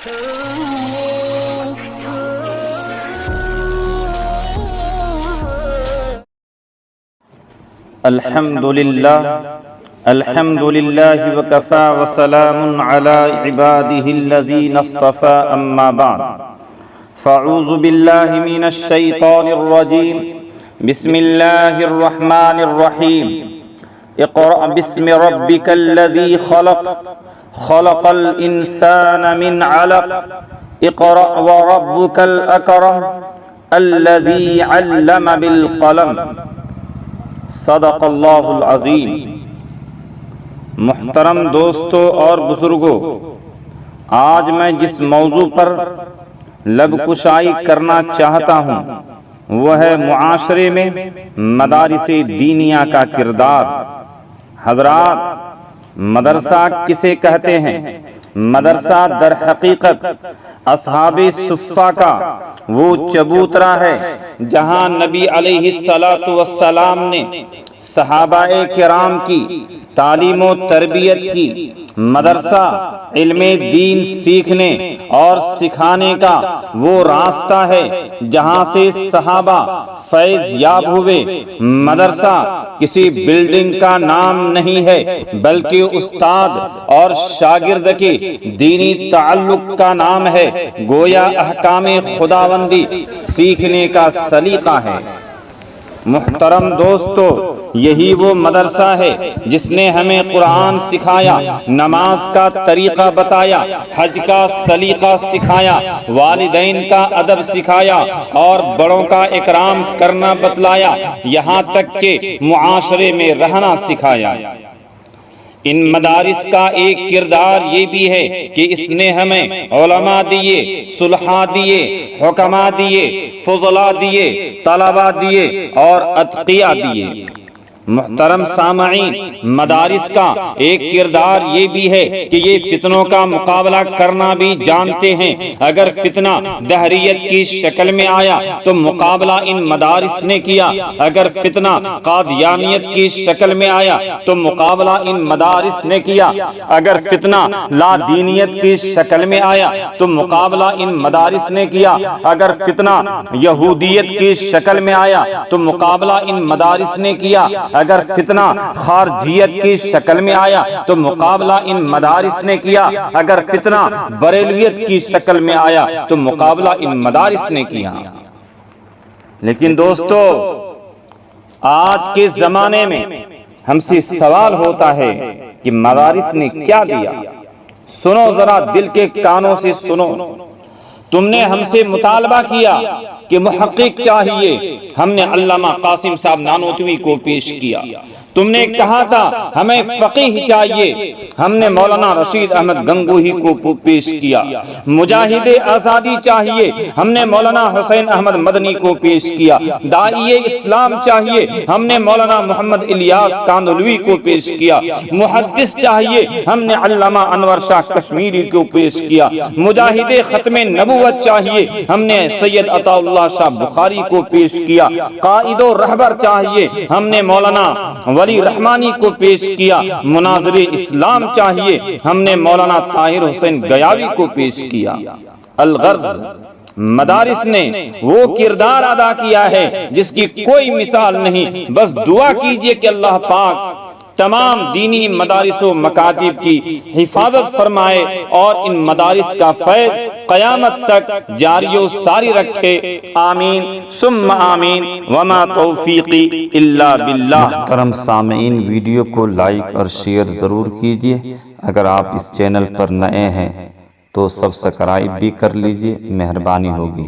الحمد لله وكفى وسلام على عباده الذين اصطفى أما بعد فأعوذ بالله من الشيطان الرجيم بسم الله الرحمن الرحيم اقرأ باسم ربك الذي خلق الإنسان من علق اقرأ وربك الأكرم الذي علم بالقلم صدق اللہ العظیم۔ محترم دوستو اور بزرگوں، آج میں جس موضوع پر لب کشائی کرنا چاہتا ہوں وہ ہے معاشرے میں مدارس دینیہ کا کردار۔ حضرات، مدرسہ کسے کہتے ہیں؟ مدرسہ در حقیقت اصحاب صفہ کا وہ چبوترا ہے جہاں نبی علیہ السلام نے صحابہ کرام کی تعلیم و تربیت کی۔ مدرسہ علم دین سیکھنے اور سکھانے کا وہ راستہ ہے جہاں سے صحابہ فیض یاب ہوئے۔ مدرسہ کسی بلڈنگ کا نام نہیں ہے بلکہ استاد اور شاگرد کے دینی تعلق کا نام ہے، گویا احکام خداوندی سیکھنے کا سلیقہ ہے۔ محترم دوستو، یہی وہ مدرسہ ہے جس نے ہمیں قرآن سکھایا، نماز کا طریقہ بتایا، حج کا سلیقہ سکھایا، والدین کا ادب سکھایا اور بڑوں کا اکرام کرنا بتلایا، یہاں تک کہ معاشرے میں رہنا سکھایا۔ ان مدارس کا ایک کردار یہ بھی ہے کہ اس نے ہمیں علماء دیے، صلحاء دیے، حکماء دیے، فضلاء دیے، طلباء دیے اور اتقیاء دیے۔ محترم سامعین، مدارس کا ایک کردار یہ بھی ہے کہ یہ فتنوں کا مقابلہ کرنا بھی جانتے ہیں۔ اگر فتنہ دہریت کی شکل میں آیا تو مقابلہ ان مدارس نے کیا، اگر فتنہ قادیانیت کی شکل میں آیا تو مقابلہ ان مدارس نے کیا، اگر فتنہ لادینیت کی شکل میں آیا تو مقابلہ ان مدارس نے کیا، اگر فتنہ یہودیت کی شکل میں آیا تو مقابلہ ان مدارس نے کیا، اگر فتنہ خارجیت کی شکل میں آیا تو مقابلہ ان مدارس نے کیا، اگر فتنہ بریلویت کی شکل میں آیا تو مقابلہ ان مدارس نے کیا۔ لیکن دوستو، آج کے زمانے میں ہم سے سوال ہوتا ہے کہ مدارس نے کیا دیا؟ سنو ذرا، دل کے کانوں سے سنو۔ تم نے ہم سے مطالبہ کیا کہ محقق چاہیے، ہم نے علامہ قاسم صاحب نانوتوی کو پیش کیا۔ تم نے کہا تھا ہمیں فقیہ چاہیے، ہم نے مولانا رشید احمد گنگوہی کو پیش کیا۔ مجاہد آزادی چاہیے، ہم نے مولانا حسین احمد مدنی کو پیش کیا۔ داعی اسلام چاہیے، ہم نے مولانا محمد الیاس کاندھلوی کو پیش کیا۔ محدث چاہیے، ہم نے علامہ انور شاہ کشمیری کو پیش کیا۔ مجاہد ختم نبوت چاہیے، ہم نے سید عطا اللہ شاہ بخاری کو پیش کیا۔ قائد و رہبر چاہیے، ہم نے مولانا ولی رحمانی کو پیش کیا۔ مناظر اسلام چاہیے، ہم نے مولانا طاہر حسین گیاوی کو پیش کیا۔ الغرض، مدارس نے وہ کردار ادا کیا ہے جس کی کوئی مثال نہیں۔ بس دعا کیجئے کہ اللہ پاک تمام دینی مدارس و مکاتب کی حفاظت فرمائے اور ان مدارس کا فیض قیامت تک جاری و ساری رکھے۔ آمین ثم آمین وما توفیقی الا باللہ۔ محترم سامعین، ویڈیو کو لائک اور شیئر ضرور کیجئے۔ اگر آپ اس چینل پر نئے ہیں تو سبسکرائب بھی کر لیجئے، مہربانی ہوگی۔